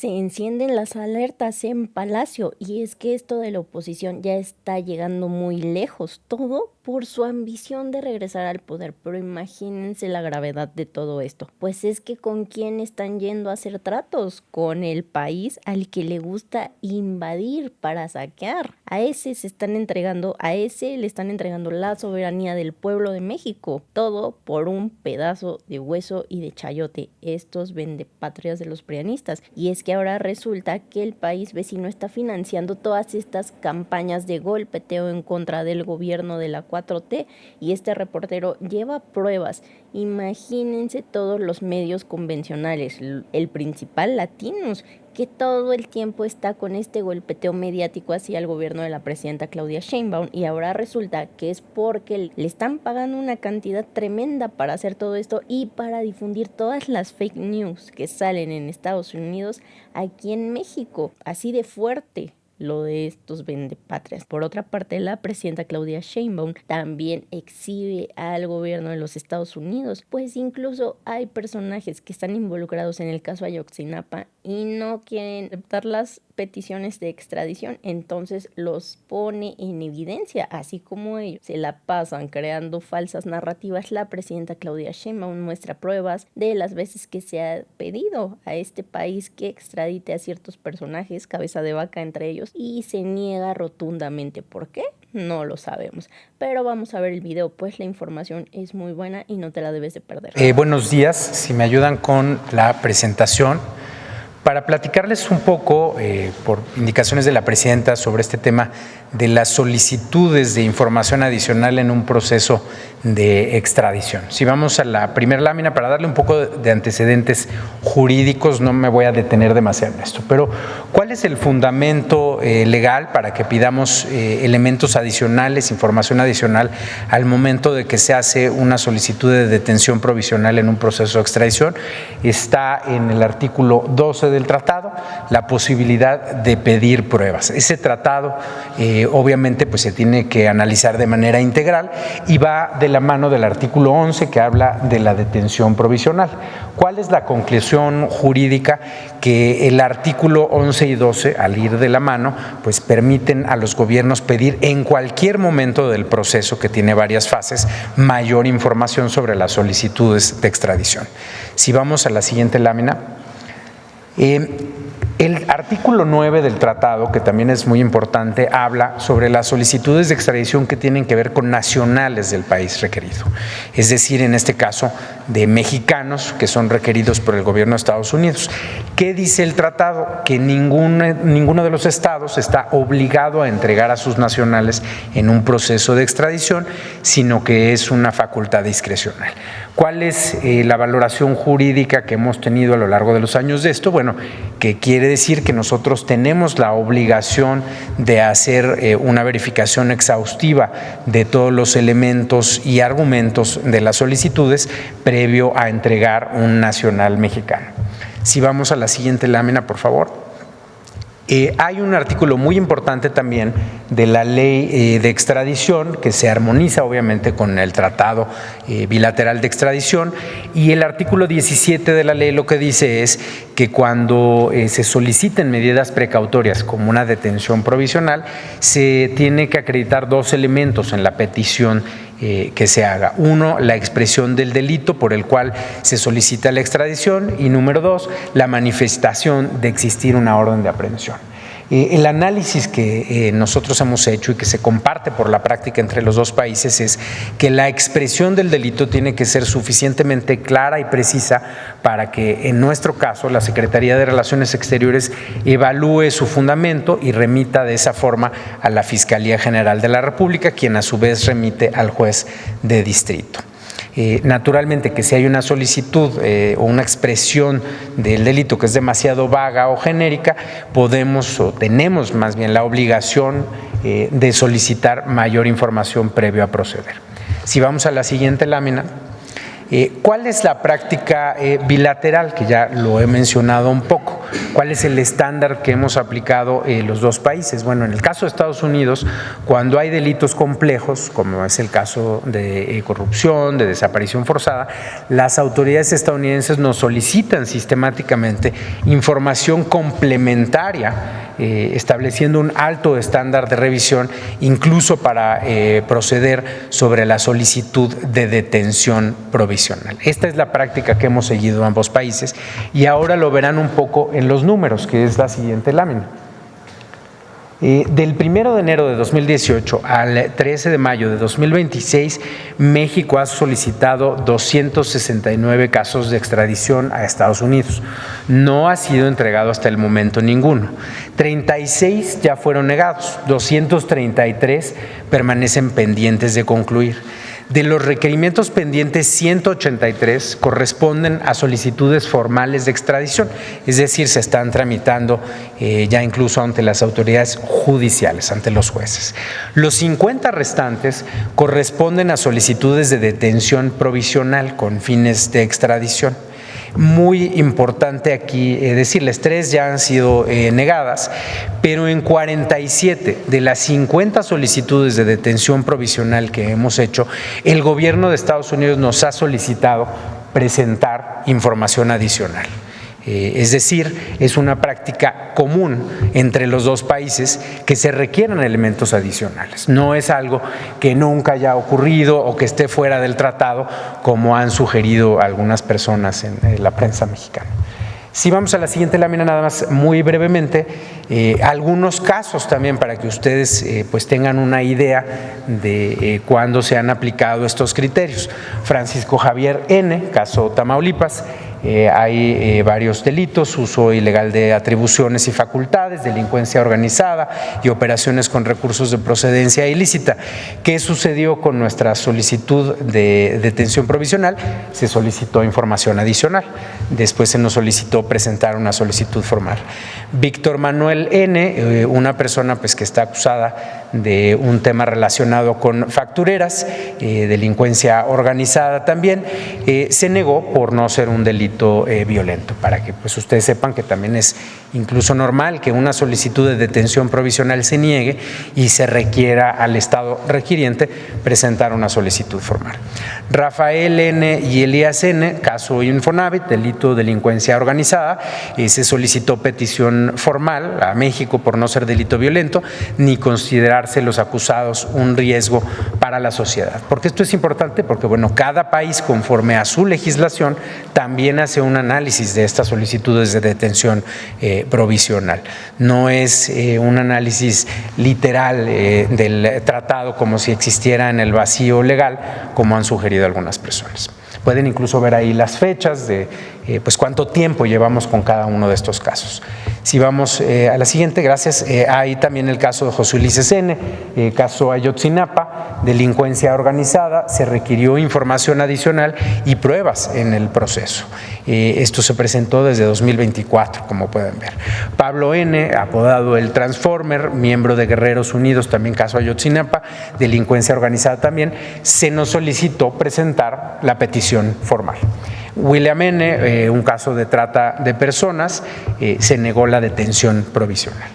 Se encienden las alertas en Palacio y es que esto de la oposición ya está llegando muy lejos, todo por su ambición de regresar al poder, pero imagínense la gravedad de todo esto, pues es que ¿con quién están yendo a hacer tratos? Con el país al que le gusta invadir para saquear, a ese le están entregando la soberanía del pueblo de México, todo por un pedazo de hueso y de chayote, estos vendepatrias de los prianistas. Y es que ahora resulta que el país vecino está financiando todas estas campañas de golpeteo en contra del gobierno de la 4T y este reportero lleva pruebas. Imagínense todos los medios convencionales, el principal Latinos, que todo el tiempo está con este golpeteo mediático hacia el gobierno de la presidenta Claudia Sheinbaum, y ahora resulta que es porque le están pagando una cantidad tremenda para hacer todo esto y para difundir todas las fake news que salen en Estados Unidos aquí en México, así de fuerte lo de estos vendepatrias. Por otra parte, la presidenta Claudia Sheinbaum también exhibe al gobierno de los Estados Unidos, pues incluso hay personajes que están involucrados en el caso Ayotzinapa y no quieren aceptar las peticiones de extradición, entonces los pone en evidencia, así como ellos se la pasan creando falsas narrativas. La presidenta Claudia Sheinbaum muestra pruebas de las veces que se ha pedido a este país que extradite a ciertos personajes, cabeza de vaca entre ellos, y se niega rotundamente. ¿Por qué? No lo sabemos, pero vamos a ver el video, pues la información es muy buena y no te la debes de perder. Buenos días, si me ayudan con la presentación. Para platicarles un poco, por indicaciones de la presidenta, sobre este tema de las solicitudes de información adicional en un proceso de extradición. Si vamos a la primera lámina, para darle un poco de antecedentes jurídicos, no me voy a detener demasiado en esto, pero ¿cuál es el fundamento legal para que pidamos elementos adicionales, información adicional, al momento de que se hace una solicitud de detención provisional en un proceso de extradición? Está en el artículo 12 del tratado, la posibilidad de pedir pruebas. Ese tratado obviamente pues se tiene que analizar de manera integral y va de la mano del artículo 11 que habla de la detención provisional. ¿Cuál es la conclusión jurídica? Que el artículo 11 y 12, al ir de la mano, pues permiten a los gobiernos pedir en cualquier momento del proceso, que tiene varias fases, mayor información sobre las solicitudes de extradición. Si vamos a la siguiente lámina, el artículo 9 del tratado, que también es muy importante, habla sobre las solicitudes de extradición que tienen que ver con nacionales del país requerido. Es decir, en este caso, de mexicanos que son requeridos por el gobierno de Estados Unidos. ¿Qué dice el tratado? Que ninguno de los estados está obligado a entregar a sus nacionales en un proceso de extradición, sino que es una facultad discrecional. ¿Cuál es la valoración jurídica que hemos tenido a lo largo de los años de esto? Bueno, que quiere decir que nosotros tenemos la obligación de hacer una verificación exhaustiva de todos los elementos y argumentos de las solicitudes previo a entregar un nacional mexicano. Si vamos a la siguiente lámina, por favor. Hay un artículo muy importante también de la ley de extradición que se armoniza obviamente con el tratado bilateral de extradición, y el artículo 17 de la ley lo que dice es que cuando se soliciten medidas precautorias como una detención provisional, se tiene que acreditar dos elementos en la petición que se haga. Uno, la expresión del delito por el cual se solicita la extradición, y número dos, la manifestación de existir una orden de aprehensión. El análisis que nosotros hemos hecho y que se comparte por la práctica entre los dos países es que la expresión del delito tiene que ser suficientemente clara y precisa para que, en nuestro caso, la Secretaría de Relaciones Exteriores evalúe su fundamento y remita de esa forma a la Fiscalía General de la República, quien a su vez remite al juez de distrito. Naturalmente que si hay una solicitud o una expresión del delito que es demasiado vaga o genérica, podemos o tenemos más bien la obligación de solicitar mayor información previo a proceder. Si vamos a la siguiente lámina, ¿Cuál es la práctica bilateral? Que ya lo he mencionado un poco. ¿Cuál es el estándar que hemos aplicado los dos países? Bueno, en el caso de Estados Unidos, cuando hay delitos complejos, como es el caso de corrupción, de desaparición forzada, las autoridades estadounidenses nos solicitan sistemáticamente información complementaria, estableciendo un alto estándar de revisión, incluso para proceder sobre la solicitud de detención provisional. Esta es la práctica que hemos seguido ambos países y ahora lo verán un poco en los números, que es la siguiente lámina. Del 1 de enero de 2018 al 13 de mayo de 2026, México ha solicitado 269 casos de extradición a Estados Unidos. No ha sido entregado hasta el momento ninguno. 36 ya fueron negados, 233 permanecen pendientes de concluir. De los requerimientos pendientes, 183 corresponden a solicitudes formales de extradición, es decir, se están tramitando ya incluso ante las autoridades judiciales, ante los jueces. Los 50 restantes corresponden a solicitudes de detención provisional con fines de extradición. Muy importante aquí decirles, 3 ya han sido negadas, pero en 47 de las 50 solicitudes de detención provisional que hemos hecho, el gobierno de Estados Unidos nos ha solicitado presentar información adicional. Es decir, es una práctica común entre los dos países que se requieran elementos adicionales. No es algo que nunca haya ocurrido o que esté fuera del tratado, como han sugerido algunas personas en la prensa mexicana. Si vamos a la siguiente lámina, nada más muy brevemente, algunos casos también para que ustedes pues tengan una idea de cuándo se han aplicado estos criterios. Francisco Javier N., caso Tamaulipas. Hay varios delitos: uso ilegal de atribuciones y facultades, delincuencia organizada y operaciones con recursos de procedencia ilícita. ¿Qué sucedió con nuestra solicitud de detención provisional? Se solicitó información adicional, después se nos solicitó presentar una solicitud formal. Víctor Manuel N., una persona pues que está acusada de un tema relacionado con factureras, delincuencia organizada también, se negó por no ser un delito violento, para que pues ustedes sepan que también es incluso normal que una solicitud de detención provisional se niegue y se requiera al Estado requiriente presentar una solicitud formal. Rafael N. y Elías N., caso Infonavit, delito delincuencia organizada, se solicitó petición formal a México por no ser delito violento ni considerarse los acusados un riesgo para la sociedad. ¿Por qué esto es importante? Porque bueno, cada país conforme a su legislación también hace un análisis de estas solicitudes de detención provisional. No es un análisis literal del tratado como si existiera en el vacío legal, como han sugerido algunas personas. Pueden incluso ver ahí las fechas de pues cuánto tiempo llevamos con cada uno de estos casos. Si vamos a la siguiente, gracias. Hay también el caso de José Ulises N., caso Ayotzinapa, delincuencia organizada, se requirió información adicional y pruebas en el proceso. Esto se presentó desde 2024, como pueden ver. Pablo N., apodado el Transformer, miembro de Guerreros Unidos, también caso Ayotzinapa, delincuencia organizada también, se nos solicitó presentar la petición formal. William N., un caso de trata de personas, se negó la detención provisional.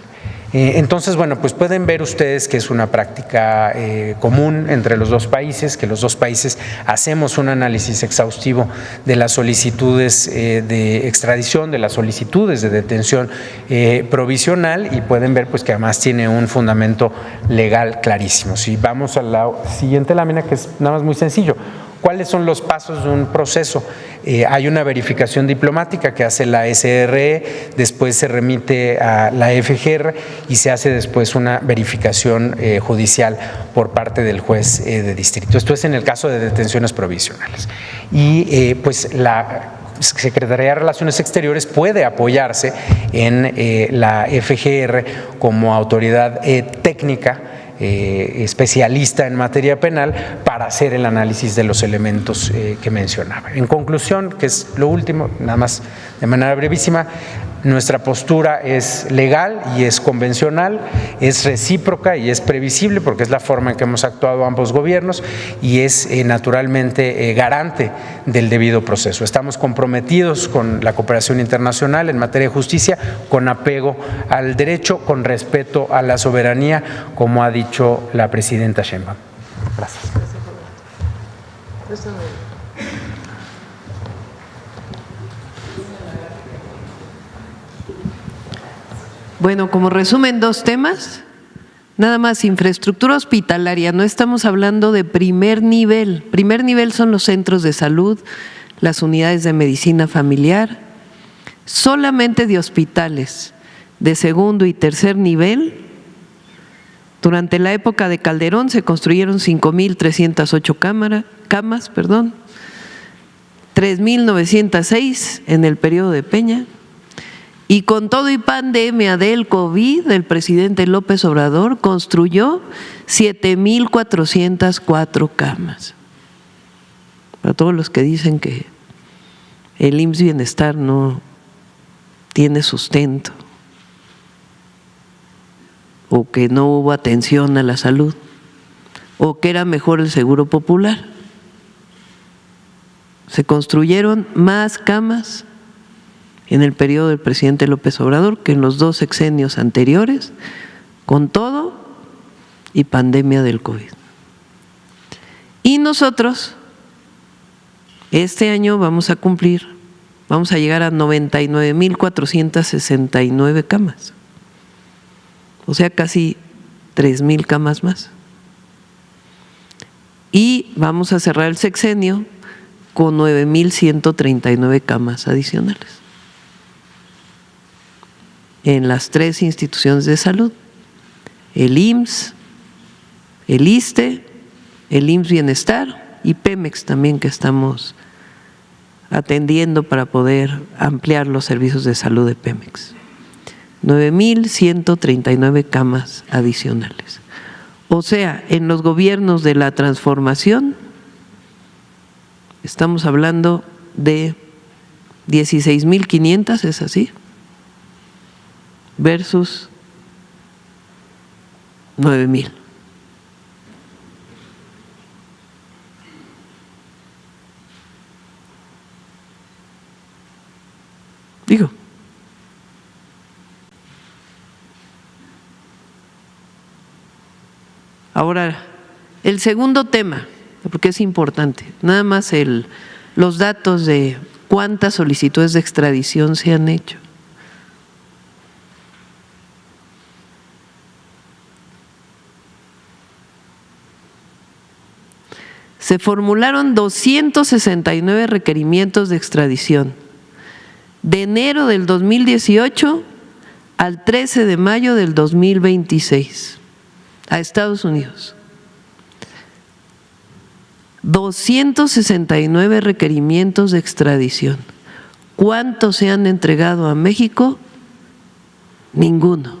Entonces, bueno, pues pueden ver ustedes que es una práctica común entre los dos países, que los dos países hacemos un análisis exhaustivo de las solicitudes de extradición, de las solicitudes de detención provisional, y pueden ver pues que además tiene un fundamento legal clarísimo. Si vamos a la siguiente lámina, que es nada más muy sencillo. ¿Cuáles son los pasos de un proceso? Hay una verificación diplomática que hace la SRE, después se remite a la FGR y se hace después una verificación judicial por parte del juez de distrito. Esto es en el caso de detenciones provisionales. Y pues la Secretaría de Relaciones Exteriores puede apoyarse en la FGR como autoridad técnica especialista en materia penal para hacer el análisis de los elementos que mencionaba. En conclusión, que es lo último, nada más de manera brevísima, Nuestra postura es legal y es convencional, es recíproca y es previsible porque es la forma en que hemos actuado ambos gobiernos y es naturalmente garante del debido proceso. Estamos comprometidos con la cooperación internacional en materia de justicia con apego al derecho, con respeto a la soberanía, como ha dicho la presidenta Sheinbaum. Gracias. Bueno, como resumen, dos temas. Nada más, infraestructura hospitalaria. No estamos hablando de primer nivel. Primer nivel son los centros de salud, las unidades de medicina familiar. Solamente de hospitales de segundo y tercer nivel. Durante la época de Calderón se construyeron 5,308 camas, 3,906 en el periodo de Peña. Y con todo y pandemia del COVID, el presidente López Obrador construyó 7,404 camas. Para todos los que dicen que el IMSS Bienestar no tiene sustento o que no hubo atención a la salud o que era mejor el Seguro Popular. Se construyeron más camas en el periodo del presidente López Obrador que en los dos sexenios anteriores, con todo y pandemia del COVID. Y nosotros este año vamos a llegar a 99,469 camas, o sea, casi 3,000 camas más. Y vamos a cerrar el sexenio con 9,139 camas adicionales en las tres instituciones de salud, el IMSS, el ISSSTE, el IMSS Bienestar y Pemex también, que estamos atendiendo para poder ampliar los servicios de salud de Pemex. 9,139 camas adicionales. O sea, en los gobiernos de la transformación estamos hablando de 16,500, ¿es así?, versus 9,000. Digo, ahora el segundo tema, porque es importante, nada más los datos de cuántas solicitudes de extradición se han hecho. Se formularon 269 requerimientos de extradición de enero del 2018 al 13 de mayo del 2026 a Estados Unidos. 269 requerimientos de extradición. ¿Cuántos se han entregado a México? Ninguno.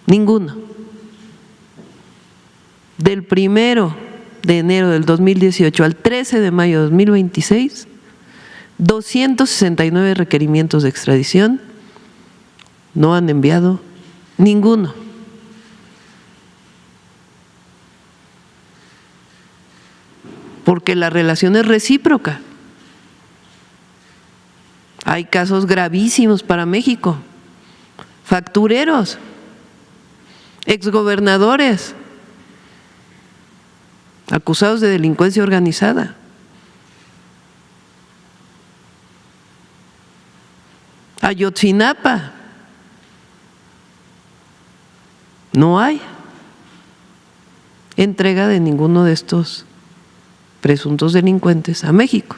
Ninguno. Del 1 de enero del 2018 al 13 de mayo de 2026, 269 requerimientos de extradición, no han enviado ninguno. Porque la relación es recíproca. Hay casos gravísimos para México, factureros, exgobernadores acusados de delincuencia organizada. Ayotzinapa, no hay entrega de ninguno de estos presuntos delincuentes a México.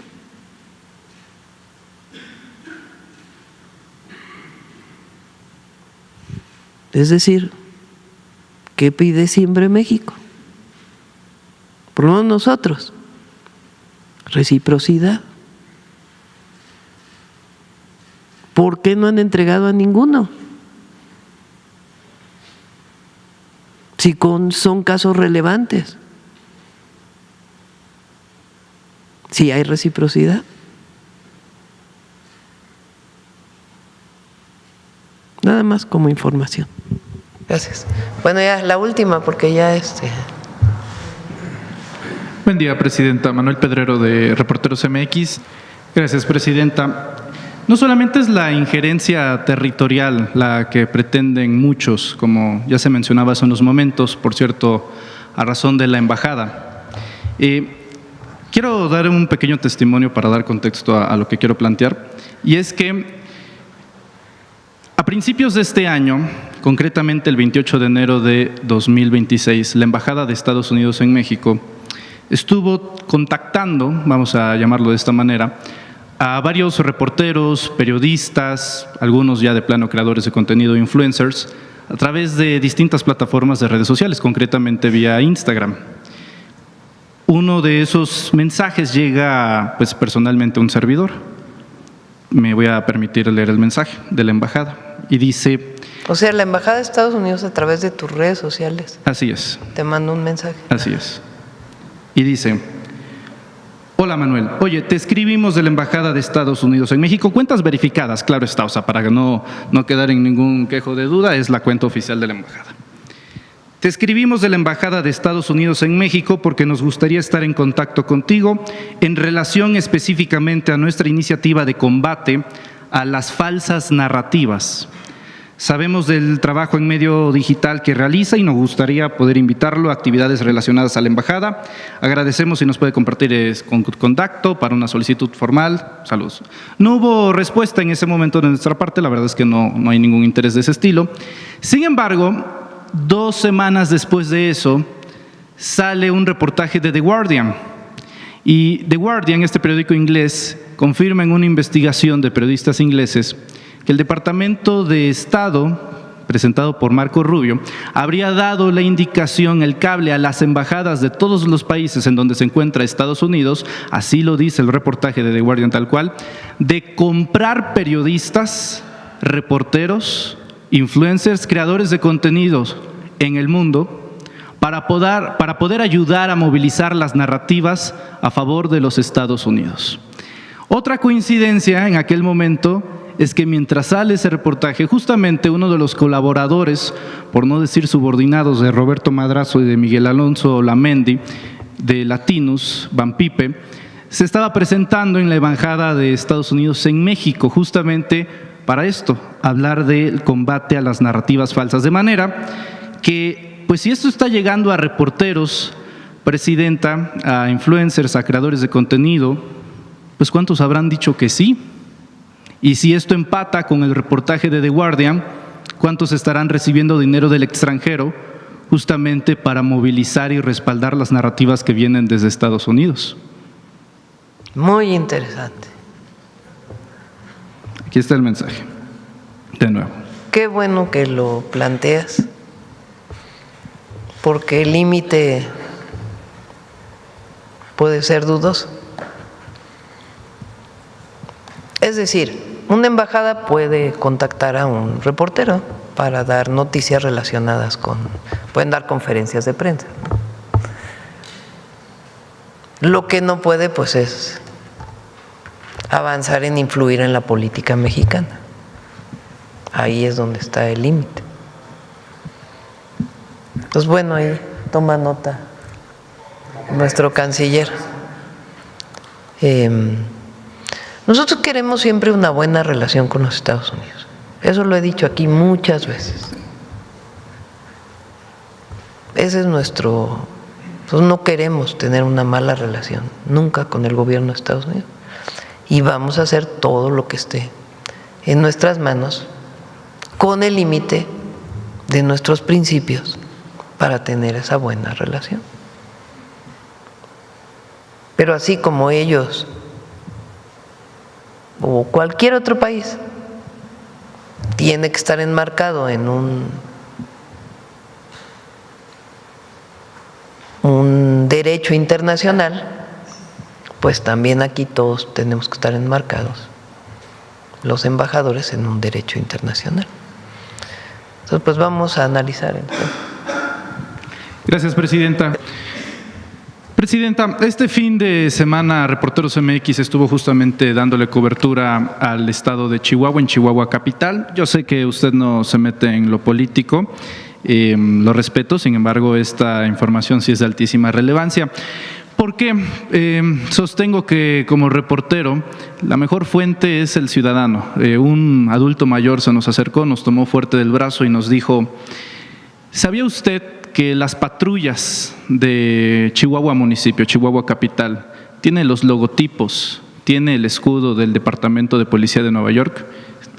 Es decir, ¿qué pide siempre México? Por lo menos nosotros, reciprocidad. ¿Por qué no han entregado a ninguno? Si son casos relevantes, si hay reciprocidad. Nada más como información. Gracias. Bueno, ya la última, porque ya Buen día, Presidenta. Manuel Pedrero, de Reporteros MX. Gracias, Presidenta. No solamente es la injerencia territorial la que pretenden muchos, como ya se mencionaba hace unos momentos, por cierto, a razón de la embajada. Quiero dar un pequeño testimonio para dar contexto a lo que quiero plantear, y es que a principios de este año, concretamente el 28 de enero de 2026, la Embajada de Estados Unidos en México estuvo contactando, vamos a llamarlo de esta manera, a varios reporteros, periodistas, algunos ya de plano creadores de contenido, influencers, a través de distintas plataformas de redes sociales, concretamente vía Instagram. Uno de esos mensajes llega pues, personalmente a un servidor. Me voy a permitir leer el mensaje de la embajada y dice… O sea, la Embajada de Estados Unidos a través de tus redes sociales. Así es. Te manda un mensaje. Así es. Y dice… Hola Manuel, oye, te escribimos de la Embajada de Estados Unidos en México, cuentas verificadas, claro está, o sea, para no quedar en ningún quejo de duda, es la cuenta oficial de la Embajada. Te escribimos de la Embajada de Estados Unidos en México porque nos gustaría estar en contacto contigo en relación específicamente a nuestra iniciativa de combate a las falsas narrativas. Sabemos del trabajo en medio digital que realiza y nos gustaría poder invitarlo a actividades relacionadas a la embajada. Agradecemos si nos puede compartir contacto para una solicitud formal. Saludos. No hubo respuesta en ese momento de nuestra parte, la verdad es que no hay ningún interés de ese estilo. Sin embargo, 2 semanas después de eso, sale un reportaje de The Guardian. Y The Guardian, este periódico inglés, confirma en una investigación de periodistas ingleses que el Departamento de Estado, presentado por Marco Rubio, habría dado la indicación, el cable a las embajadas de todos los países en donde se encuentra Estados Unidos, así lo dice el reportaje de The Guardian tal cual, de comprar periodistas, reporteros, influencers, creadores de contenidos en el mundo para poder ayudar a movilizar las narrativas a favor de los Estados Unidos. Otra coincidencia en aquel momento es que mientras sale ese reportaje, justamente uno de los colaboradores, por no decir subordinados, de Roberto Madrazo y de Miguel Alonso Lamendi, de Latinus, Van Pipe, se estaba presentando en la Embajada de Estados Unidos en México, justamente para esto, hablar del combate a las narrativas falsas. De manera que, pues si esto está llegando a reporteros, Presidenta, a influencers, a creadores de contenido, pues ¿cuántos habrán dicho que sí? Y si esto empata con el reportaje de The Guardian, ¿cuántos estarán recibiendo dinero del extranjero justamente para movilizar y respaldar las narrativas que vienen desde Estados Unidos? Muy interesante. Aquí está el mensaje, de nuevo. Qué bueno que lo planteas, porque el límite puede ser dudoso. Es decir, una embajada puede contactar a un reportero para dar noticias relacionadas pueden dar conferencias de prensa. Lo que no puede, pues, es avanzar en influir en la política mexicana. Ahí es donde está el límite. Pues bueno, ahí toma nota nuestro canciller. Nosotros queremos siempre una buena relación con los Estados Unidos. Eso lo he dicho aquí muchas veces. Ese es nuestro… Nosotros no queremos tener una mala relación nunca con el gobierno de Estados Unidos. Y vamos a hacer todo lo que esté en nuestras manos con el límite de nuestros principios para tener esa buena relación. Pero así como ellos o cualquier otro país tiene que estar enmarcado en un derecho internacional, pues también aquí todos tenemos que estar enmarcados, los embajadores, en un derecho internacional. Entonces, pues vamos a analizar el tema. Gracias, Presidenta. Presidenta, este fin de semana Reporteros MX estuvo justamente dándole cobertura al estado de Chihuahua, en Chihuahua capital. Yo sé que usted no se mete en lo político, lo respeto, sin embargo esta información sí es de altísima relevancia. Porque sostengo que como reportero la mejor fuente es el ciudadano. Un adulto mayor se nos acercó, nos tomó fuerte del brazo y nos dijo: ¿sabía usted que las patrullas de Chihuahua municipio, Chihuahua capital, tienen los logotipos, tiene el escudo del Departamento de Policía de Nueva York?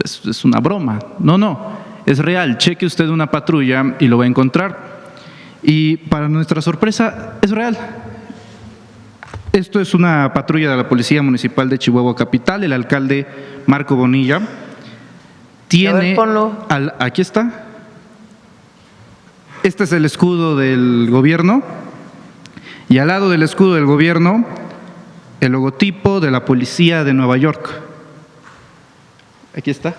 Es una broma. No, es real. Cheque usted una patrulla y lo va a encontrar. Y para nuestra sorpresa, es real. Esto es una patrulla de la Policía Municipal de Chihuahua capital. El alcalde Marco Bonilla tiene… A ver, ponlo. Aquí está. Este es el escudo del gobierno y al lado del escudo del gobierno el logotipo de la Policía de Nueva York. Aquí está.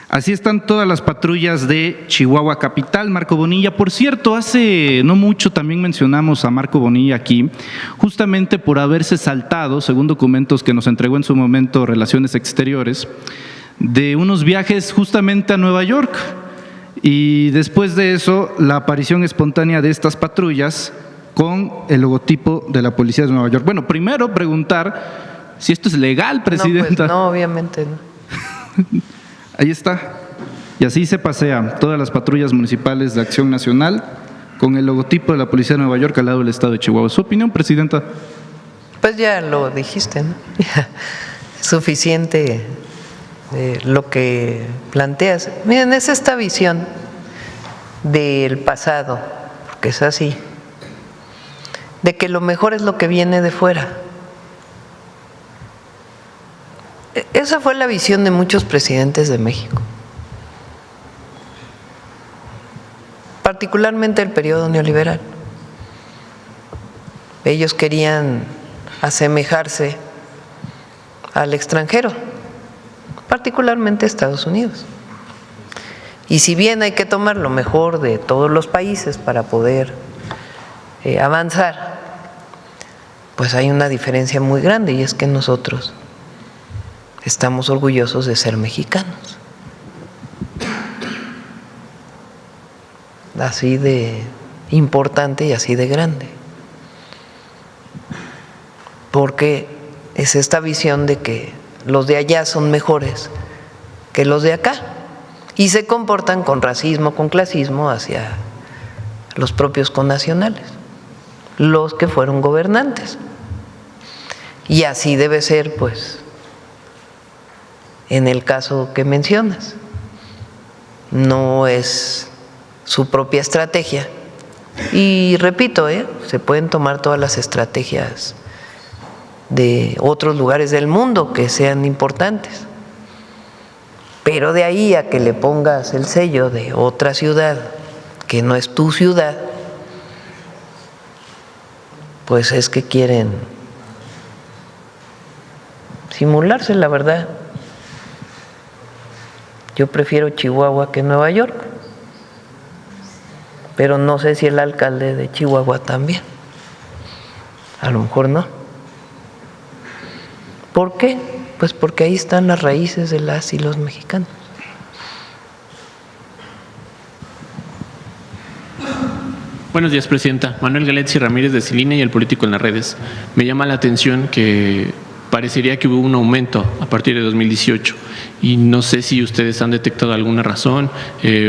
Así están todas las patrullas de Chihuahua capital. Marco Bonilla, por cierto, hace no mucho también mencionamos a Marco Bonilla aquí, justamente por haberse saltado, según documentos que nos entregó en su momento Relaciones Exteriores, de unos viajes justamente a Nueva York. Y después de eso, la aparición espontánea de estas patrullas con el logotipo de la Policía de Nueva York. Bueno, primero preguntar si esto es legal, Presidenta. No, obviamente no. Ahí está. Y así se pasea todas las patrullas municipales de Acción Nacional con el logotipo de la Policía de Nueva York al lado del estado de Chihuahua. ¿Su opinión, Presidenta? Pues ya lo dijiste, ¿no? Suficiente lo que planteas. Miren, es esta visión del pasado, porque es así, de que lo mejor es lo que viene de fuera. Esa fue la visión de muchos presidentes de México, particularmente el periodo neoliberal. Ellos querían asemejarse al extranjero, particularmente Estados Unidos. Y si bien hay que tomar lo mejor de todos los países para poder avanzar, pues hay una diferencia muy grande, y es que nosotros estamos orgullosos de ser mexicanos. Así de importante y así de grande. Porque es esta visión de que los de allá son mejores que los de acá y se comportan con racismo, con clasismo hacia los propios connacionales, los que fueron gobernantes. Y así debe ser, pues, en el caso que mencionas. No es su propia estrategia. Y repito, se pueden tomar todas las estrategias de otros lugares del mundo que sean importantes, pero de ahí a que le pongas el sello de otra ciudad que no es tu ciudad, pues es que quieren simularse, la verdad. Yo prefiero Chihuahua que Nueva York, pero no sé si el alcalde de Chihuahua también. A lo mejor no. ¿Por qué? Pues porque ahí están las raíces de las y los mexicanos. Buenos días, Presidenta. Manuel Galetzi Ramírez de Cilina y el Político en las Redes. Me llama la atención que parecería que hubo un aumento a partir de 2018 y no sé si ustedes han detectado alguna razón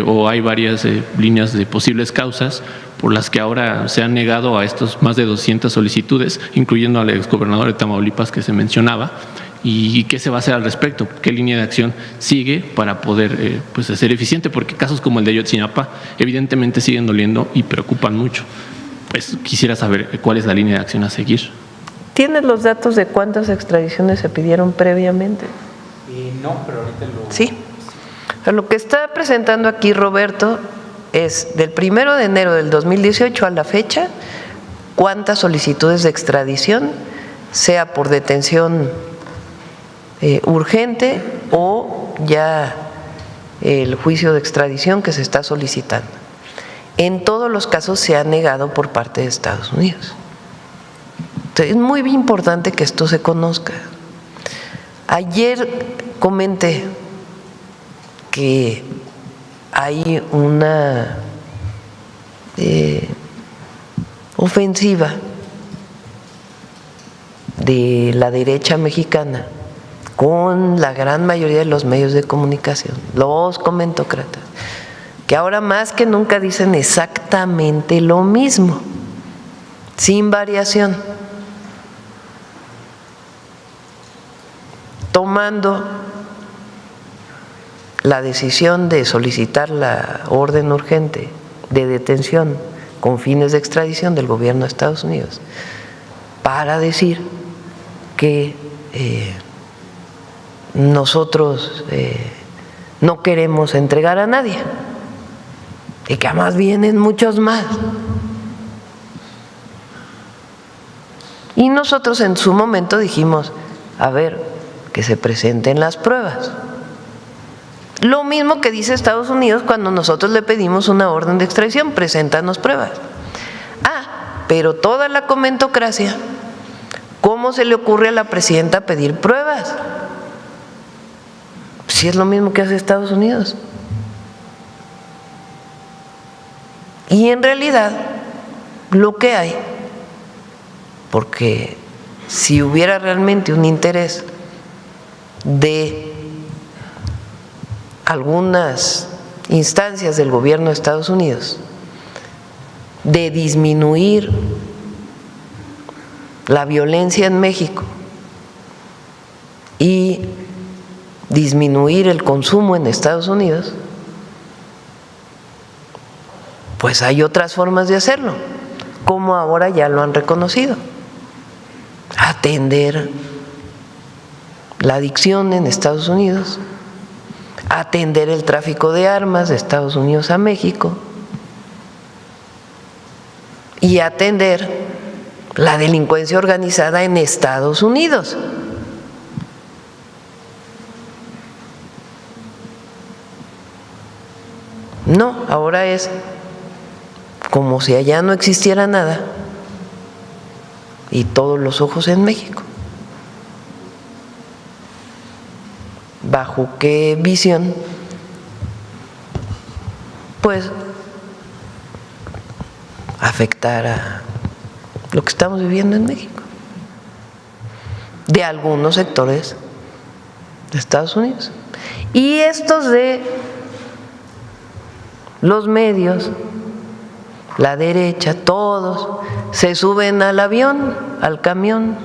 o hay varias líneas de posibles causas por las que ahora se han negado a estos más de 200 solicitudes, incluyendo al exgobernador de Tamaulipas que se mencionaba, y qué se va a hacer al respecto, qué línea de acción sigue para poder pues ser eficiente, porque casos como el de Ayotzinapa evidentemente siguen doliendo y preocupan mucho. Pues quisiera saber cuál es la línea de acción a seguir. ¿Tienes los datos de cuántas extradiciones se pidieron previamente? No, pero ahorita lo… Sí. Lo que está presentando aquí Roberto es del 1 de enero del 2018 a la fecha, cuántas solicitudes de extradición, sea por detención urgente o ya el juicio de extradición que se está solicitando. En todos los casos se ha negado por parte de Estados Unidos. Entonces, es muy importante que esto se conozca. Ayer comenté que hay una ofensiva de la derecha mexicana con la gran mayoría de los medios de comunicación, los comentócratas, que ahora más que nunca dicen exactamente lo mismo, sin variación, tomando la decisión de solicitar la orden urgente de detención con fines de extradición del gobierno de Estados Unidos para decir que nosotros no queremos entregar a nadie y que además vienen muchos más. Y nosotros en su momento dijimos, a ver, que se presenten las pruebas. Lo mismo que dice Estados Unidos cuando nosotros le pedimos una orden de extradición, preséntanos pruebas. Pero toda la comentocracia, ¿cómo se le ocurre a la presidenta pedir pruebas? Si es lo mismo que hace Estados Unidos. Y en realidad, lo que hay, porque si hubiera realmente un interés de algunas instancias del gobierno de Estados Unidos de disminuir la violencia en México y disminuir el consumo en Estados Unidos, pues hay otras formas de hacerlo, como ahora ya lo han reconocido. Atender la adicción en Estados Unidos, atender el tráfico de armas de Estados Unidos a México y atender la delincuencia organizada en Estados Unidos. No, ahora es como si allá no existiera nada y todos los ojos en México. ¿Bajo qué visión? Pues afectar a lo que estamos viviendo en México, de algunos sectores de Estados Unidos. Y estos de los medios, la derecha, todos se suben al avión, al camión.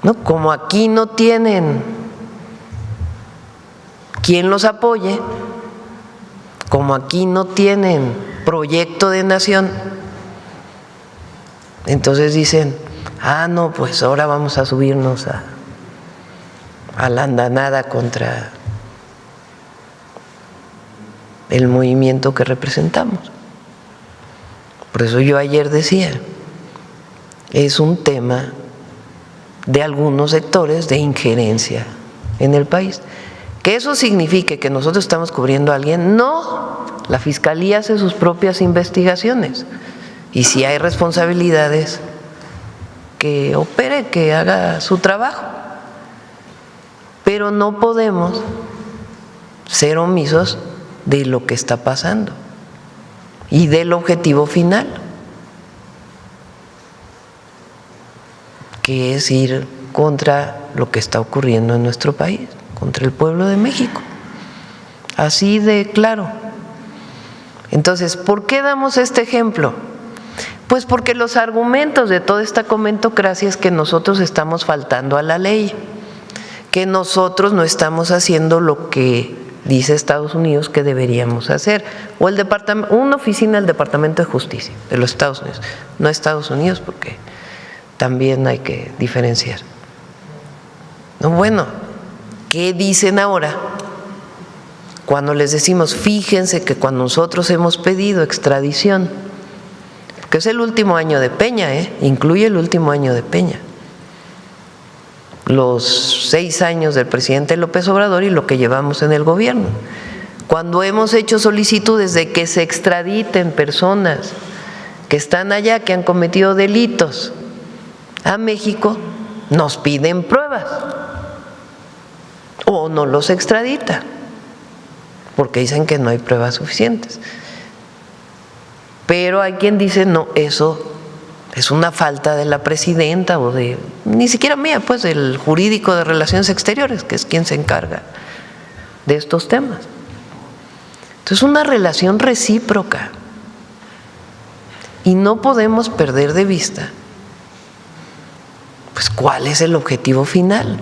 ¿No? Como aquí no tienen quien los apoye, como aquí no tienen proyecto de nación, entonces dicen, no, pues ahora vamos a subirnos a la andanada contra el movimiento que representamos. Por eso yo ayer decía, es un tema de algunos sectores de injerencia en el país. ¿Que eso signifique que nosotros estamos cubriendo a alguien? No, la Fiscalía hace sus propias investigaciones y si hay responsabilidades, que opere, que haga su trabajo. Pero no podemos ser omisos de lo que está pasando y del objetivo final, que es ir contra lo que está ocurriendo en nuestro país, contra el pueblo de México. Así de claro. Entonces, ¿por qué damos este ejemplo? Pues porque los argumentos de toda esta comentocracia es que nosotros estamos faltando a la ley, que nosotros no estamos haciendo lo que dice Estados Unidos que deberíamos hacer, o el departamento, una oficina del Departamento de Justicia de los Estados Unidos, no Estados Unidos, porque también hay que diferenciar. No, bueno, ¿qué dicen ahora? Cuando les decimos, fíjense que cuando nosotros hemos pedido extradición, que es el último año de Peña, incluye el último año de Peña, los 6 años del presidente López Obrador y lo que llevamos en el gobierno. Cuando hemos hecho solicitudes de que se extraditen personas que están allá, que han cometido delitos a México, nos piden pruebas o no los extradita porque dicen que no hay pruebas suficientes. Pero hay quien dice, no, eso es una falta de la presidenta o de, ni siquiera mía, pues del jurídico de Relaciones Exteriores, que es quien se encarga de estos temas. Entonces, una relación recíproca. Y no podemos perder de vista, pues, cuál es el objetivo final.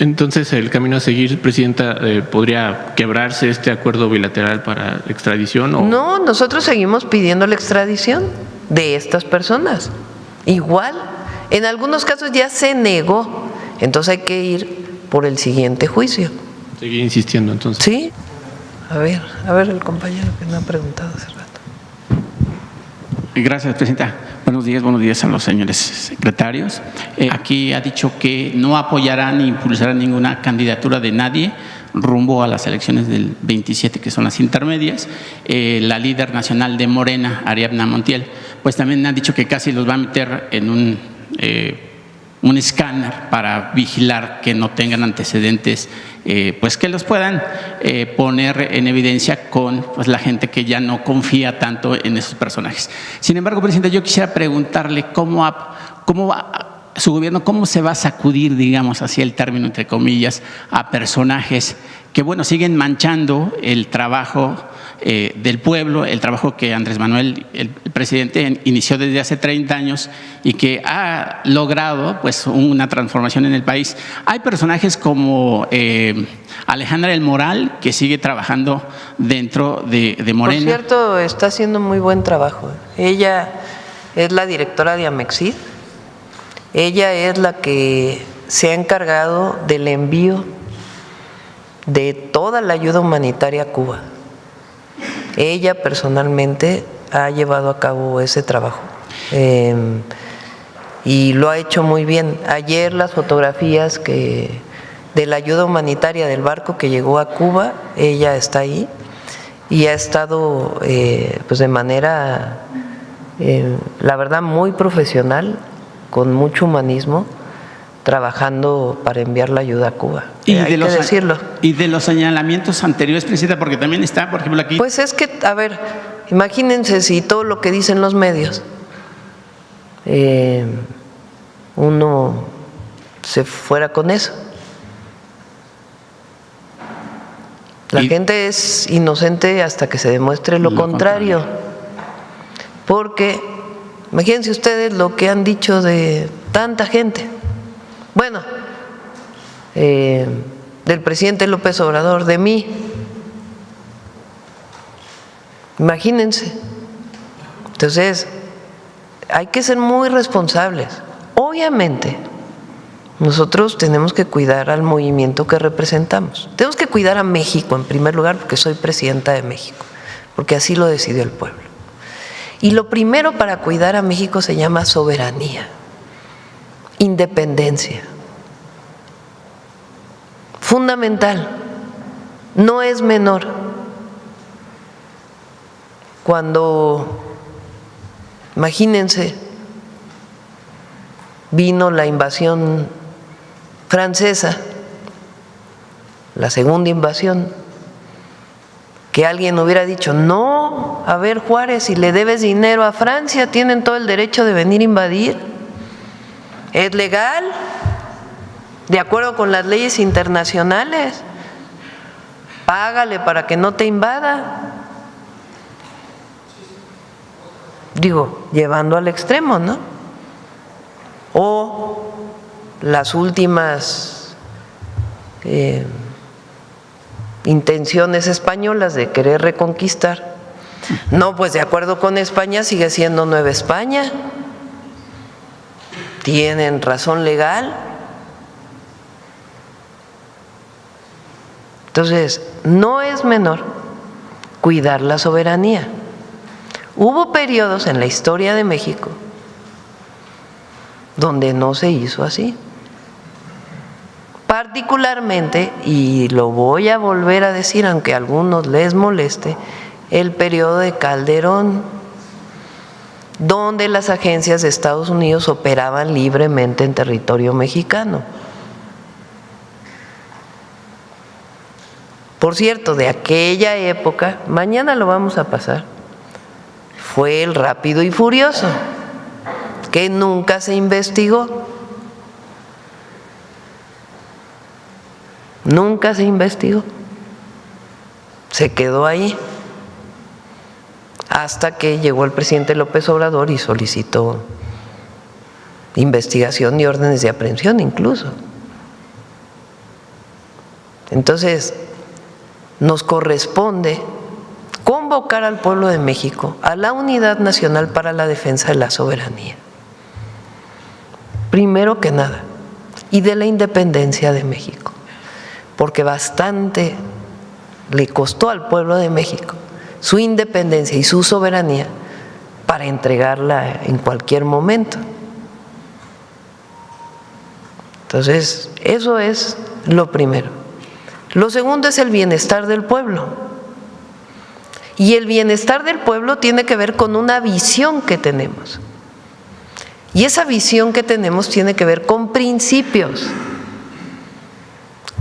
Entonces, el camino a seguir, Presidenta, ¿podría quebrarse este acuerdo bilateral para extradición? ¿O? No, nosotros seguimos pidiendo la extradición de estas personas. Igual, en algunos casos ya se negó, entonces hay que ir por el siguiente juicio. Seguir insistiendo, entonces. Sí. A ver el compañero que me ha preguntado hace rato. Gracias, Presidenta. Buenos días a los señores secretarios. Aquí ha dicho que no apoyará ni impulsará ninguna candidatura de nadie rumbo a las elecciones del 27, que son las intermedias. La líder nacional de Morena, Ariadna Montiel, pues también ha dicho que casi los va a meter en un escáner para vigilar que no tengan antecedentes, pues que los puedan poner en evidencia con, pues, la gente que ya no confía tanto en esos personajes. Sin embargo, Presidenta, yo quisiera preguntarle cómo va su gobierno, cómo se va a sacudir, digamos, así el término entre comillas, a personajes que, bueno, siguen manchando el trabajo del pueblo, el trabajo que Andrés Manuel, el presidente, inició desde hace 30 años y que ha logrado, pues, una transformación en el país. Hay personajes como Alejandra del Moral, que sigue trabajando dentro de Morena. Por cierto, está haciendo muy buen trabajo. Ella es la directora de Amexid. Ella es la que se ha encargado del envío de toda la ayuda humanitaria a Cuba. Ella personalmente ha llevado a cabo ese trabajo y lo ha hecho muy bien. Ayer las fotografías de la ayuda humanitaria del barco que llegó a Cuba, ella está ahí y ha estado pues de manera, la verdad, muy profesional, con mucho humanismo, trabajando para enviar la ayuda a Cuba. Y hay que decirlo. Y de los señalamientos anteriores, Presidenta, porque también está, por ejemplo, aquí. Pues es que, a ver, imagínense si todo lo que dicen los medios, uno se fuera con eso. La gente es inocente hasta que se demuestre lo contrario. Porque, imagínense ustedes lo que han dicho de tanta gente. Bueno, del presidente López Obrador, de mí. Imagínense. Entonces, hay que ser muy responsables. Obviamente, nosotros tenemos que cuidar al movimiento que representamos. Tenemos que cuidar a México en primer lugar, porque soy presidenta de México, porque así lo decidió el pueblo. Y lo primero para cuidar a México se llama soberanía, independencia. Fundamental, no es menor. Cuando, imagínense, vino la invasión francesa, la segunda invasión, que alguien hubiera dicho, no, a ver, Juárez, si le debes dinero a Francia, tienen todo el derecho de venir a invadir. Es legal, de acuerdo con las leyes internacionales. Págale para que no te invada. Digo, llevando al extremo, ¿no? O las últimas intenciones españolas de querer reconquistar. No, pues de acuerdo con España sigue siendo Nueva España. Tienen razón legal. Entonces, no es menor cuidar la soberanía. Hubo periodos en la historia de México donde no se hizo así. Particularmente, y lo voy a volver a decir aunque a algunos les moleste, el periodo de Calderón, donde las agencias de Estados Unidos operaban libremente en territorio mexicano. Por cierto, de aquella época, mañana lo vamos a pasar, fue el Rápido y Furioso, que nunca se investigó. Nunca se investigó. Se quedó ahí hasta que llegó el presidente López Obrador y solicitó investigación y órdenes de aprehensión incluso. Entonces, nos corresponde convocar al pueblo de México a la Unidad Nacional para la Defensa de la Soberanía, primero que nada, y de la independencia de México, porque bastante le costó al pueblo de México su independencia y su soberanía para entregarla en cualquier momento. Entonces, eso es lo primero. Lo segundo es el bienestar del pueblo. Y el bienestar del pueblo tiene que ver con una visión que tenemos. Y esa visión que tenemos tiene que ver con principios.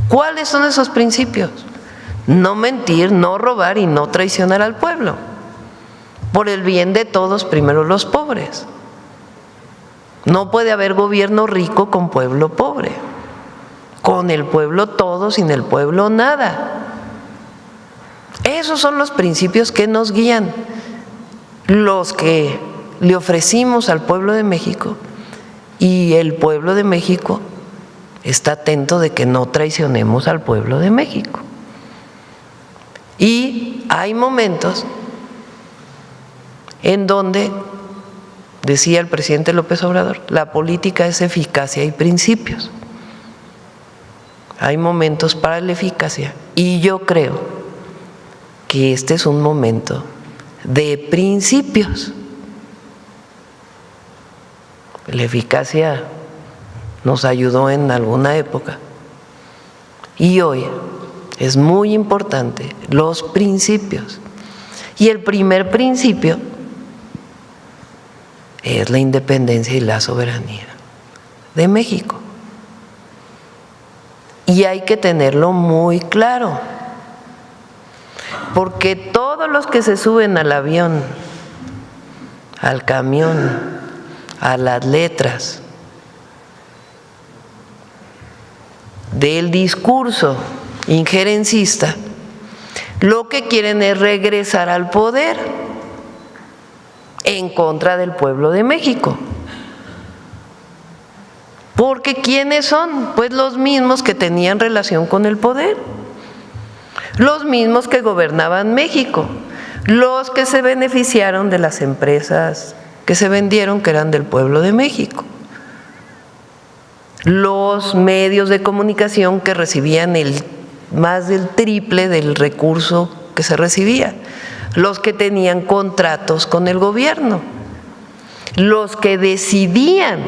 ¿Cuáles son esos principios? No mentir, no robar y no traicionar al pueblo. Por el bien de todos, primero los pobres. No puede haber gobierno rico con pueblo pobre. Con el pueblo todo, sin el pueblo nada. Esos son los principios que nos guían, los que le ofrecimos al pueblo de México, y el pueblo de México está atento de que no traicionemos al pueblo de México. Y hay momentos en donde, decía el presidente López Obrador, la política es eficacia y principios. Hay momentos para la eficacia y yo creo que este es un momento de principios. La eficacia nos ayudó en alguna época y hoy es muy importante los principios. Y el primer principio es la independencia y la soberanía de México. Y hay que tenerlo muy claro, porque todos los que se suben al avión, al camión, a las letras del discurso injerencista, lo que quieren es regresar al poder en contra del pueblo de México. Porque ¿quiénes son? Pues los mismos que tenían relación con el poder, los mismos que gobernaban México, los que se beneficiaron de las empresas que se vendieron, que eran del pueblo de México, los medios de comunicación que recibían más del triple del recurso que se recibía, los que tenían contratos con el gobierno, los que decidían,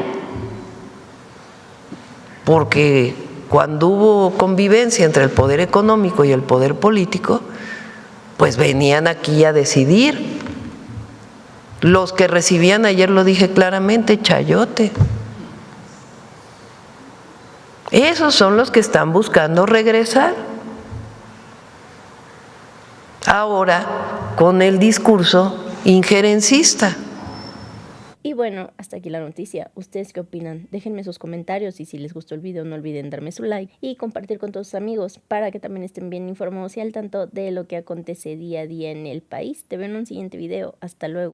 porque cuando hubo convivencia entre el poder económico y el poder político, pues venían aquí a decidir. Los que recibían, ayer lo dije claramente, chayote. Esos son los que están buscando regresar. Ahora, con el discurso injerencista. Y bueno, hasta aquí la noticia. ¿Ustedes qué opinan? Déjenme sus comentarios y si les gustó el video no olviden darme su like y compartir con todos sus amigos para que también estén bien informados y al tanto de lo que acontece día a día en el país. Te veo en un siguiente video. Hasta luego.